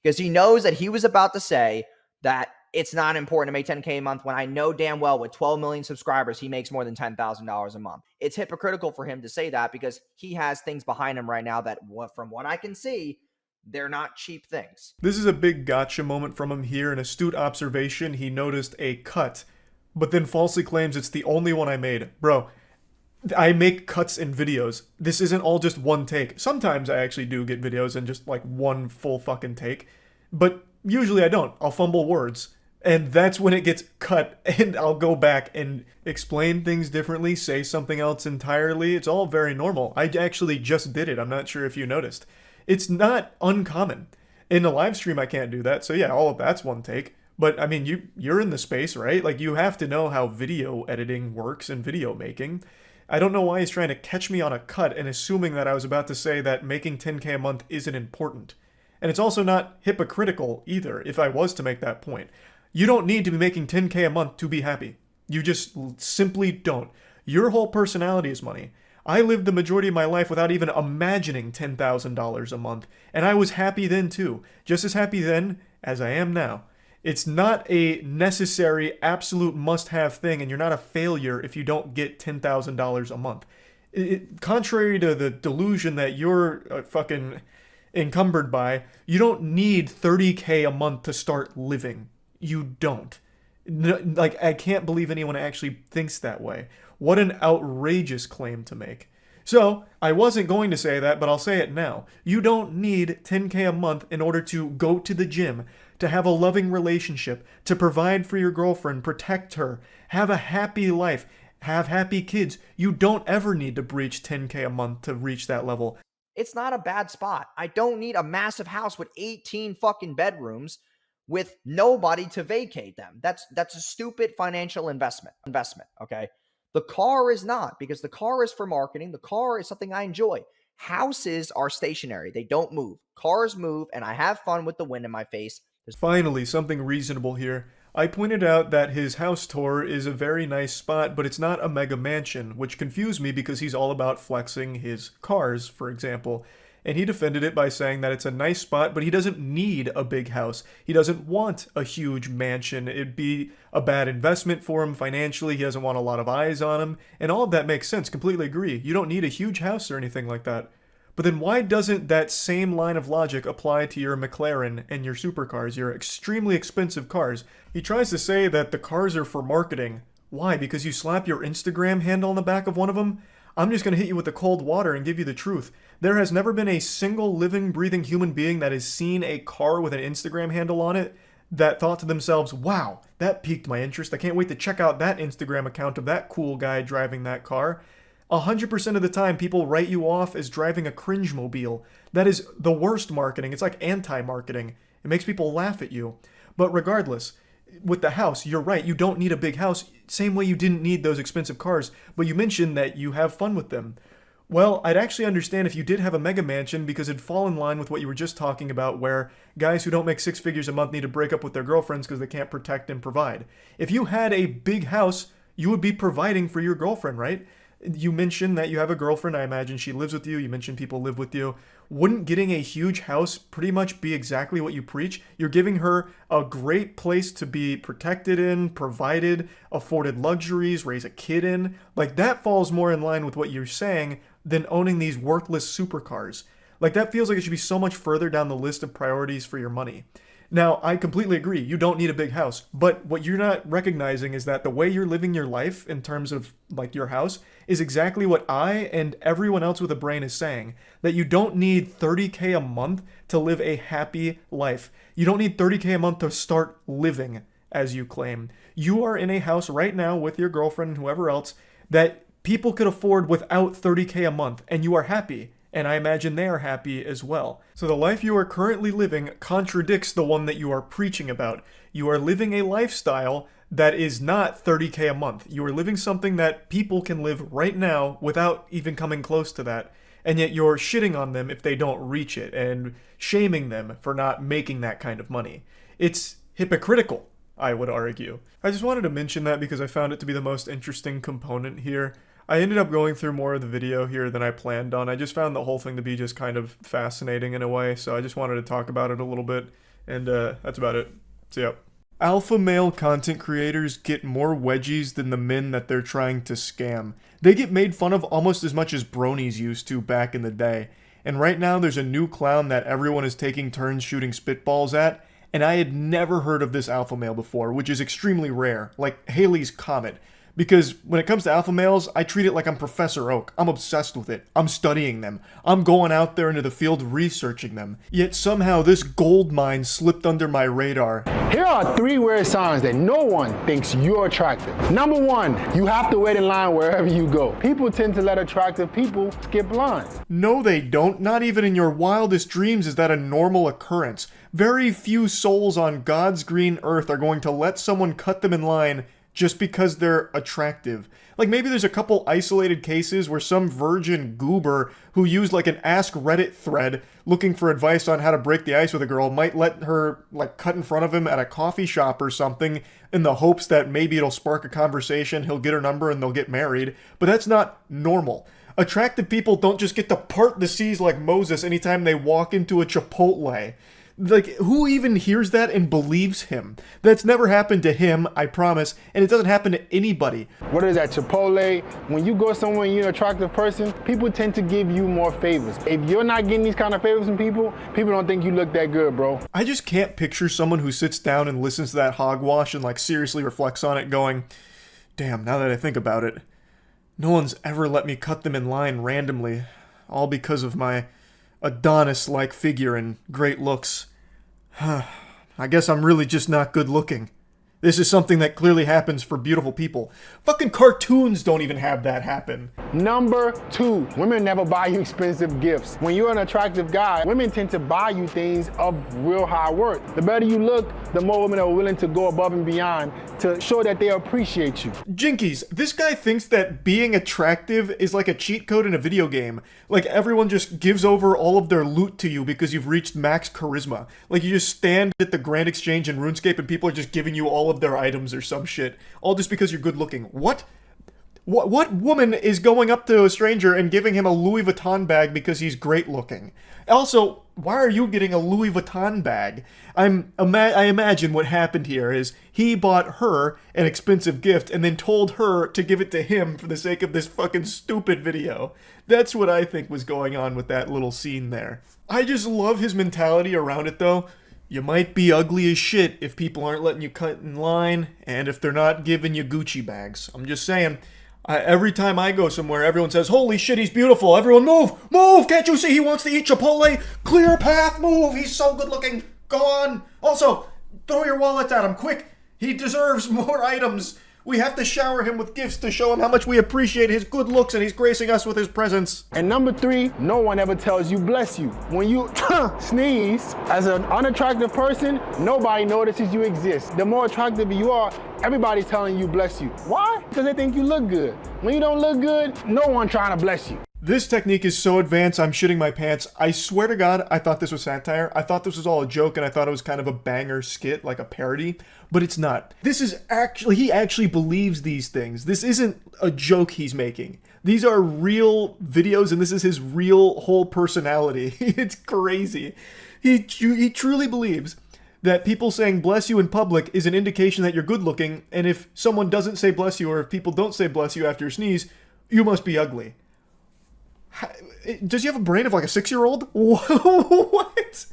Because he knows that he was about to say that it's not important to make 10K a month when I know damn well with 12 million subscribers, he makes more than $10,000 a month. It's hypocritical for him to say that because he has things behind him right now that, from what I can see, they're not cheap things. This is a big gotcha moment from him here. An astute observation, he noticed a cut, but then falsely claims it's the only one I made. Bro, I make cuts in videos. This isn't all just one take. Sometimes I actually do get videos in just like one full fucking take. but usually I don't. I'll fumble words. And that's when it gets cut, and I'll go back and explain things differently, say something else entirely. It's all very normal. I actually just did it. I'm not sure if you noticed. It's not uncommon. In a live stream, I can't do that. So yeah, all of that's one take. But I mean, you're in the space, right? Like, you have to know how video editing works and video making. I don't know why he's trying to catch me on a cut and assuming that I was about to say that making 10K a month isn't important. And it's also not hypocritical either, if I was to make that point. You don't need to be making 10K a month to be happy. You just simply don't. Your whole personality is money. I lived the majority of my life without even imagining $10,000 a month, and I was happy then too. Just as happy then as I am now. It's not a necessary, absolute must-have thing, and you're not a failure if you don't get $10,000 a month. Contrary to the delusion that you're fucking encumbered by, you don't need 30K a month to start living. You don't. Like, I can't believe anyone actually thinks that way. What an outrageous claim to make. So, I wasn't going to say that, but I'll say it now. You don't need 10K a month in order to go to the gym, to have a loving relationship, to provide for your girlfriend, protect her, have a happy life, have happy kids. You don't ever need to breach 10K a month to reach that level. It's not a bad spot. I don't need a massive house with 18 fucking bedrooms with nobody to vacate them. That's a stupid financial investment, okay? The car is not, because the car is for marketing. The car is something I enjoy. Houses are stationary. They don't move. Cars move, and I have fun with the wind in my face. Finally, something reasonable here. I pointed out that his house tour is a very nice spot, but it's not a mega mansion, which confused me because he's all about flexing his cars, for example. And he defended it by saying that it's a nice spot, but he doesn't need a big house. He doesn't want a huge mansion. It'd be a bad investment for him financially. He doesn't want a lot of eyes on him. And all of that makes sense. Completely agree. You don't need a huge house or anything like that. But then why doesn't that same line of logic apply to your McLaren and your supercars, your extremely expensive cars? He tries to say that the cars are for marketing. Why? Because you slap your Instagram handle on the back of one of them? I'm just going to hit you with the cold water and give you the truth. There has never been a single living, breathing human being that has seen a car with an Instagram handle on it that thought to themselves, wow, that piqued my interest. I can't wait to check out that Instagram account of that cool guy driving that car. 100% of the time, people write you off as driving a cringe mobile. That is the worst marketing. It's like anti-marketing. It makes people laugh at you. But regardless, with the house, you're right. You don't need a big house. Same way you didn't need those expensive cars. But you mentioned that you have fun with them. Well, I'd actually understand if you did have a mega mansion because it'd fall in line with what you were just talking about, where guys who don't make 6 figures a month need to break up with their girlfriends because they can't protect and provide. If you had a big house, you would be providing for your girlfriend, right? You mentioned that you have a girlfriend. I imagine she lives with you. You mentioned people live with you. Wouldn't getting a huge house pretty much be exactly what you preach? You're giving her a great place to be protected in, provided, afforded luxuries, raise a kid in. Like, that falls more in line with what you're saying than owning these worthless supercars. Like, that feels like it should be so much further down the list of priorities for your money. Now, I completely agree. You don't need a big house. But what you're not recognizing is that the way you're living your life in terms of, like, your house is exactly what I and everyone else with a brain is saying. That you don't need 30K a month to live a happy life. You don't need 30K a month to start living, as you claim. You are in a house right now with your girlfriend and whoever else that people could afford without 30K a month, and you are happy. And I imagine they are happy as well. So the life you are currently living contradicts the one that you are preaching about. You are living a lifestyle that is not 30K a month. You are living something that people can live right now without even coming close to that. And yet you're shitting on them if they don't reach it and shaming them for not making that kind of money. It's hypocritical, I would argue. I just wanted to mention that because I found it to be the most interesting component here. I ended up going through more of the video here than I planned on. I just found the whole thing to be just kind of fascinating in a way, so I just wanted to talk about it a little bit, and that's about it. So, yeah. Alpha male content creators get more wedgies than the men that they're trying to scam. They get made fun of almost as much as bronies used to back in the day. And right now there's a new clown that everyone is taking turns shooting spitballs at, and I had never heard of this alpha male before, which is extremely rare, like Halley's Comet. Because when it comes to alpha males, I treat it like I'm Professor Oak. I'm obsessed with it. I'm studying them. I'm going out there into the field researching them. Yet somehow this gold mine slipped under my radar. Here are 3 weird signs that no one thinks you're attractive. Number 1, you have to wait in line wherever you go. People tend to let attractive people skip lines. No, they don't. Not even in your wildest dreams is that a normal occurrence. Very few souls on God's green earth are going to let someone cut them in line just because they're attractive. Like, maybe there's a couple isolated cases where some virgin goober who used like an Ask Reddit thread looking for advice on how to break the ice with a girl might let her like cut in front of him at a coffee shop or something in the hopes that maybe it'll spark a conversation, he'll get her number and they'll get married. But that's not normal. Attractive people don't just get to part the seas like Moses anytime they walk into a Chipotle. Like, who even hears that and believes him? That's never happened to him, I promise, and it doesn't happen to anybody. What is that, Chipotle? When you go somewhere and you're an attractive person, people tend to give you more favors. If you're not getting these kind of favors from people, people don't think you look that good, bro. I just can't picture someone who sits down and listens to that hogwash and like seriously reflects on it going, damn, now that I think about it, no one's ever let me cut them in line randomly, all because of my Adonis-like figure and great looks. I guess I'm really just not good looking. This is something that clearly happens for beautiful people. Fucking cartoons don't even have that happen. Number 2, women never buy you expensive gifts. When you're an attractive guy, women tend to buy you things of real high worth. The better you look, the more women are willing to go above and beyond to show that they appreciate you. Jinkies, this guy thinks that being attractive is like a cheat code in a video game. Like everyone just gives over all of their loot to you because you've reached max charisma. Like you just stand at the Grand Exchange in RuneScape and people are just giving you all of their items or some shit. All just because you're good looking. What woman is going up to a stranger and giving him a Louis Vuitton bag because he's great looking? Also, why are you getting a Louis Vuitton bag? I imagine what happened here is he bought her an expensive gift and then told her to give it to him for the sake of this fucking stupid video. That's what I think was going on with that little scene there. I just love his mentality around it though. You might be ugly as shit if people aren't letting you cut in line and if they're not giving you Gucci bags. I'm just saying. Every time I go somewhere, everyone says, holy shit, he's beautiful. Everyone move! Move! Can't you see he wants to eat Chipotle? Clear path, move! He's so good looking. Go on. Also, throw your wallets at him, quick. He deserves more items. We have to shower him with gifts to show him how much we appreciate his good looks and he's gracing us with his presence. And number 3, no one ever tells you bless you. When you sneeze, as an unattractive person, nobody notices you exist. The more attractive you are, everybody's telling you bless you. Why? Because they think you look good. When you don't look good, no one trying to bless you. This technique is so advanced, I'm shitting my pants. I swear to God, I thought this was satire. I thought this was all a joke, and I thought it was kind of a banger skit, like a parody. But it's not. This is actually, he actually believes these things. This isn't a joke he's making. These are real videos, and this is his real whole personality. It's crazy. He truly believes that people saying bless you in public is an indication that you're good looking, and if someone doesn't say bless you, or if people don't say bless you after you sneeze, you must be ugly. Does he have a brain of like a 6-year-old? What?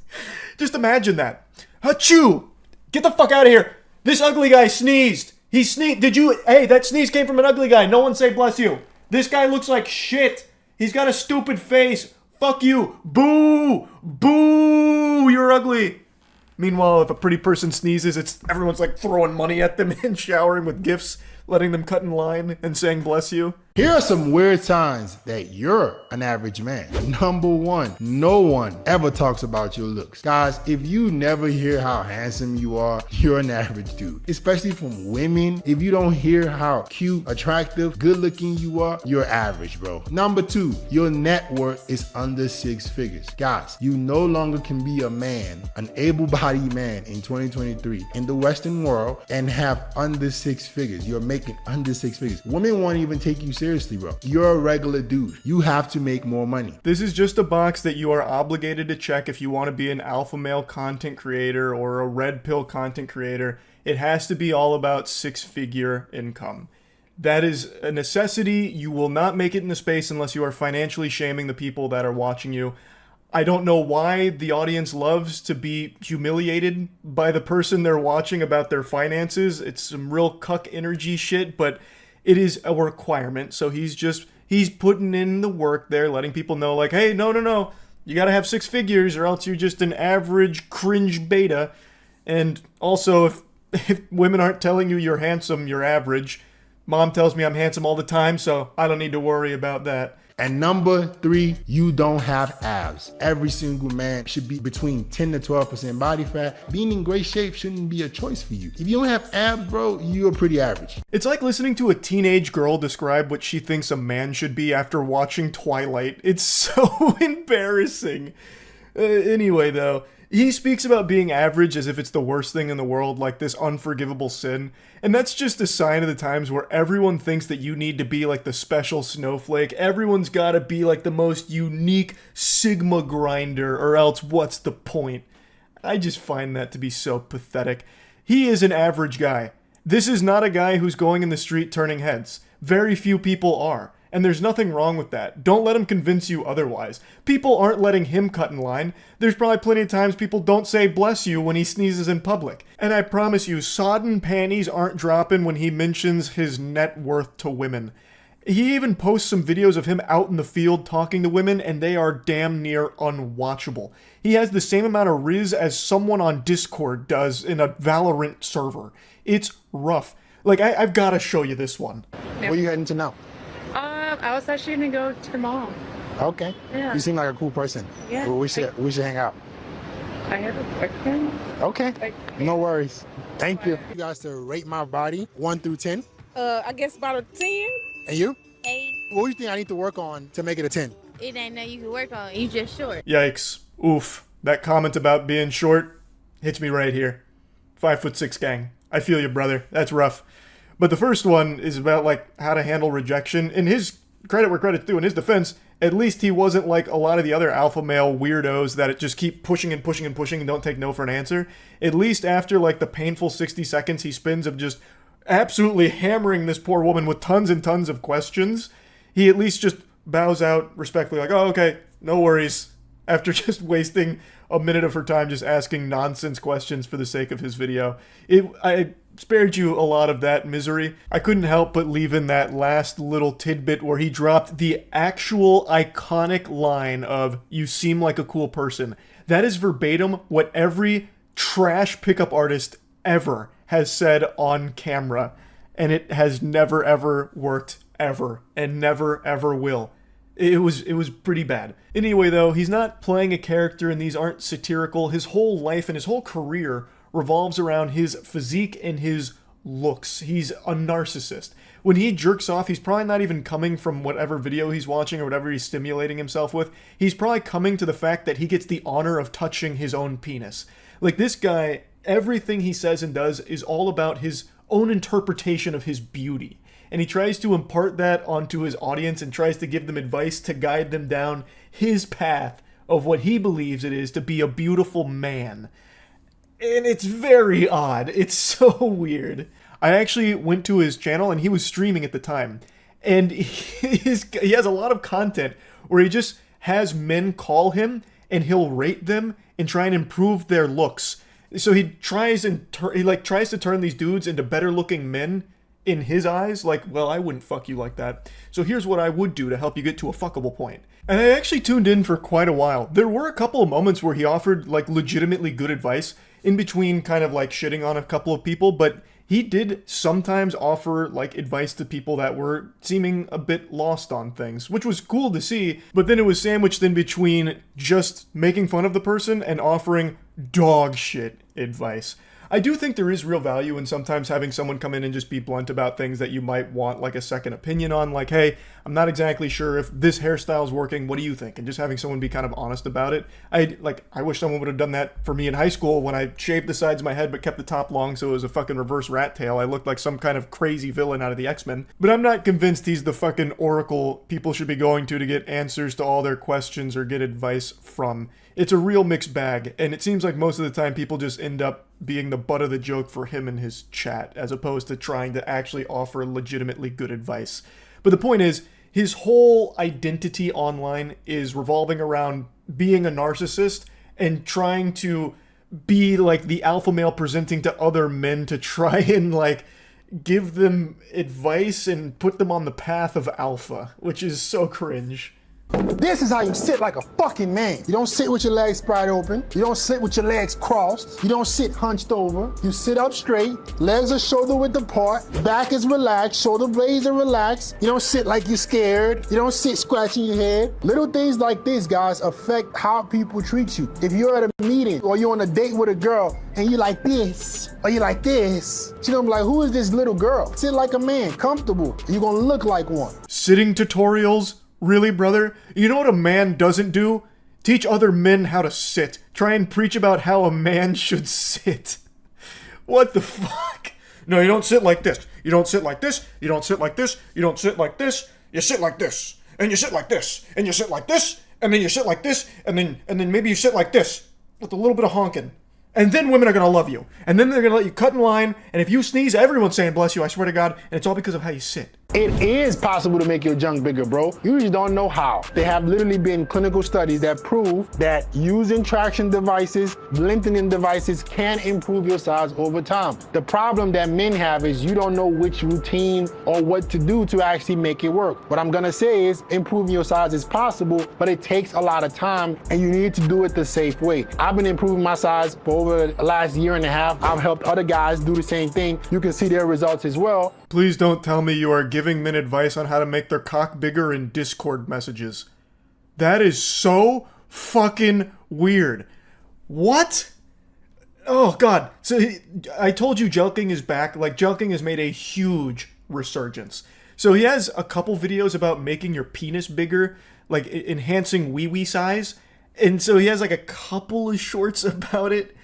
Just imagine that. Achoo! Get the fuck out of here! This ugly guy sneezed! He sneezed! Hey, that sneeze came from an ugly guy. No one say bless you. This guy looks like shit. He's got a stupid face. Fuck you. Boo! Boo! You're ugly. Meanwhile, if a pretty person sneezes, everyone's like throwing money at them and showering with gifts, letting them cut in line and saying bless you. Here are some weird signs that you're an average man. Number 1, no one ever talks about your looks. Guys, if you never hear how handsome you are, you're an average dude. Especially from women. If you don't hear how cute, attractive, good looking you are, you're average, bro. Number 2, your net worth is under 6 figures. Guys, you no longer can be a man, an able-bodied man in 2023 in the Western world and have under 6 figures. You're making under 6 figures. Women won't even take you seriously, bro. You're a regular dude. You have to make more money. This is just a box that you are obligated to check if you want to be an alpha male content creator or a red pill content creator. It has to be all about 6-figure income. That is a necessity. You will not make it in the space unless you are financially shaming the people that are watching you. I don't know why the audience loves to be humiliated by the person they're watching about their finances. It's some real cuck energy shit, but It is a requirement. So he's putting in the work there, letting people know like, hey, no. You gotta have 6 figures or else you're just an average cringe beta. And also, if women aren't telling you you're handsome, you're average. Mom tells me I'm handsome all the time, so I don't need to worry about that. And number 3, you don't have abs. Every single man should be between 10 to 12% body fat. Being in great shape shouldn't be a choice for you. If you don't have abs, bro, you're pretty average. It's like listening to a teenage girl describe what she thinks a man should be after watching Twilight. It's so embarrassing. Anyway, though, he speaks about being average as if it's the worst thing in the world, like this unforgivable sin. And that's just a sign of the times where everyone thinks that you need to be like the special snowflake. Everyone's gotta be like the most unique Sigma grinder, or else what's the point? I just find that to be so pathetic. He is an average guy. This is not a guy who's going in the street turning heads. Very few people are. And there's nothing wrong with that. Don't let him convince you otherwise. People aren't letting him cut in line. There's probably plenty of times people don't say bless you when he sneezes in public. And I promise you, sodden panties aren't dropping when he mentions his net worth to women. He even posts some videos of him out in the field talking to women, and they are damn near unwatchable. He has the same amount of riz as someone on Discord does in a Valorant server. It's rough. Like, I've got to show you this one. Where you heading to now? I was actually gonna go to the mall. Okay. Yeah. You seem like a cool person. Yeah. Well, we should hang out. I have a boyfriend. Okay. No worries. Thank you. You guys to rate my body 1 through 10. I guess about a 10. And you? 8. What do you think I need to work on to make it a 10? It ain't nothing you can work on. You just short. Yikes. Oof. That comment about being short hits me right here. 5'6" gang. I feel you, brother. That's rough. But the first one is about, like, how to handle rejection. In his credit where credit's due, in his defense, at least he wasn't like a lot of the other alpha male weirdos that just keep pushing and pushing and pushing and don't take no for an answer. At least after, like, the painful 60 seconds he spends of just absolutely hammering this poor woman with tons and tons of questions, he at least just bows out respectfully, like, oh, okay, no worries. After just wasting a minute of her time just asking nonsense questions for the sake of his video. I spared you a lot of that misery. I couldn't help but leave in that last little tidbit where he dropped the actual iconic line of, "You seem like a cool person." That is verbatim what every trash pickup artist ever has said on camera. And it has never ever worked ever. And never ever will. It was pretty bad. Anyway, though, he's not playing a character and these aren't satirical. His whole life and his whole career revolves around his physique and his looks. He's a narcissist. When he jerks off, he's probably not even coming from whatever video he's watching or whatever he's stimulating himself with. He's probably coming to the fact that he gets the honor of touching his own penis. Like, this guy, everything he says and does is all about his own interpretation of his beauty. And he tries to impart that onto his audience and tries to give them advice to guide them down his path of what he believes it is to be a beautiful man. And it's very odd. It's so weird. I actually went to his channel and he was streaming at the time. And he has a lot of content where he just has men call him and he'll rate them and try and improve their looks. So he tries to turn these dudes into better looking men in his eyes. Like, well, I wouldn't fuck you like that. So here's what I would do to help you get to a fuckable point. And I actually tuned in for quite a while. There were a couple of moments where he offered like legitimately good advice in between kind of like shitting on a couple of people, but he did sometimes offer like advice to people that were seeming a bit lost on things, which was cool to see, but then it was sandwiched in between just making fun of the person and offering dog shit advice. I do think there is real value in sometimes having someone come in and just be blunt about things that you might want like a second opinion on, like, hey, I'm not exactly sure if this hairstyle's working, what do you think? And just having someone be kind of honest about it. I wish someone would have done that for me in high school when I shaved the sides of my head but kept the top long so it was a fucking reverse rat tail. I looked like some kind of crazy villain out of the X-Men. But I'm not convinced he's the fucking oracle people should be going to get answers to all their questions or get advice from. It's a real mixed bag, and it seems like most of the time people just end up being the butt of the joke for him and his chat, as opposed to trying to actually offer legitimately good advice. But the point is, his whole identity online is revolving around being a narcissist and trying to be like the alpha male presenting to other men to try and like give them advice and put them on the path of alpha, which is so cringe. This is how you sit like a fucking man. You don't sit with your legs spread open. You don't sit with your legs crossed. You don't sit hunched over. You sit up straight. Legs are shoulder width apart. Back is relaxed. Shoulder blades are relaxed. You don't sit like you're scared. You don't sit scratching your head. Little things like this, guys, affect how people treat you. If you're at a meeting or you're on a date with a girl and you like this, or you like this, she's gonna be like, who is this little girl? Sit like a man, comfortable. And you're gonna look like one. Sitting tutorials? Really, brother? You know what a man doesn't do? Teach other men how to sit. Try and preach about how a man should sit. What the fuck? No, you don't sit like this. You don't sit like this. You don't sit like this. You don't sit like this. You sit like this. And you sit like this. And you sit like this. And then you sit like this. And then maybe you sit like this. With a little bit of honking. And then women are gonna love you. And then they're gonna let you cut in line. And if you sneeze, everyone's saying bless you, I swear to God. And it's all because of how you sit. It is possible to make your junk bigger, bro. You just don't know how. There have literally been clinical studies that prove that using traction devices, lengthening devices can improve your size over time. The problem that men have is you don't know which routine or what to do to actually make it work. What I'm gonna say is improving your size is possible, but it takes a lot of time and you need to do it the safe way. I've been improving my size for over the last year and a half. I've helped other guys do the same thing. You can see their results as well. Please don't tell me you are giving men advice on how to make their cock bigger in Discord messages. That is so fucking weird. What? Oh, God. So I told you Jelking is back. Like, Jelking has made a huge resurgence. So he has a couple videos about making your penis bigger, like enhancing wee-wee size. And so he has like a couple of shorts about it.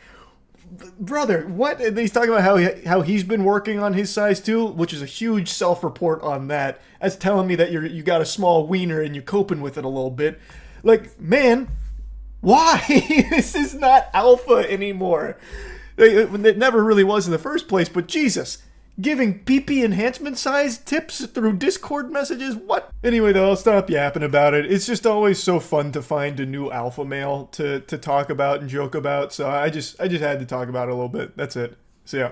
Brother, what? And he's talking about how he's been working on his size too, which is a huge self-report on that. That's telling me that you got a small wiener and you're coping with it a little bit. Like, man, why? This is not alpha anymore. It never really was in the first place, but Jesus. Giving PP enhancement size tips through Discord messages? What? Anyway, though, I'll stop yapping about it. It's just always so fun to find a new alpha male to talk about and joke about. So I just had to talk about it a little bit. That's it. See ya.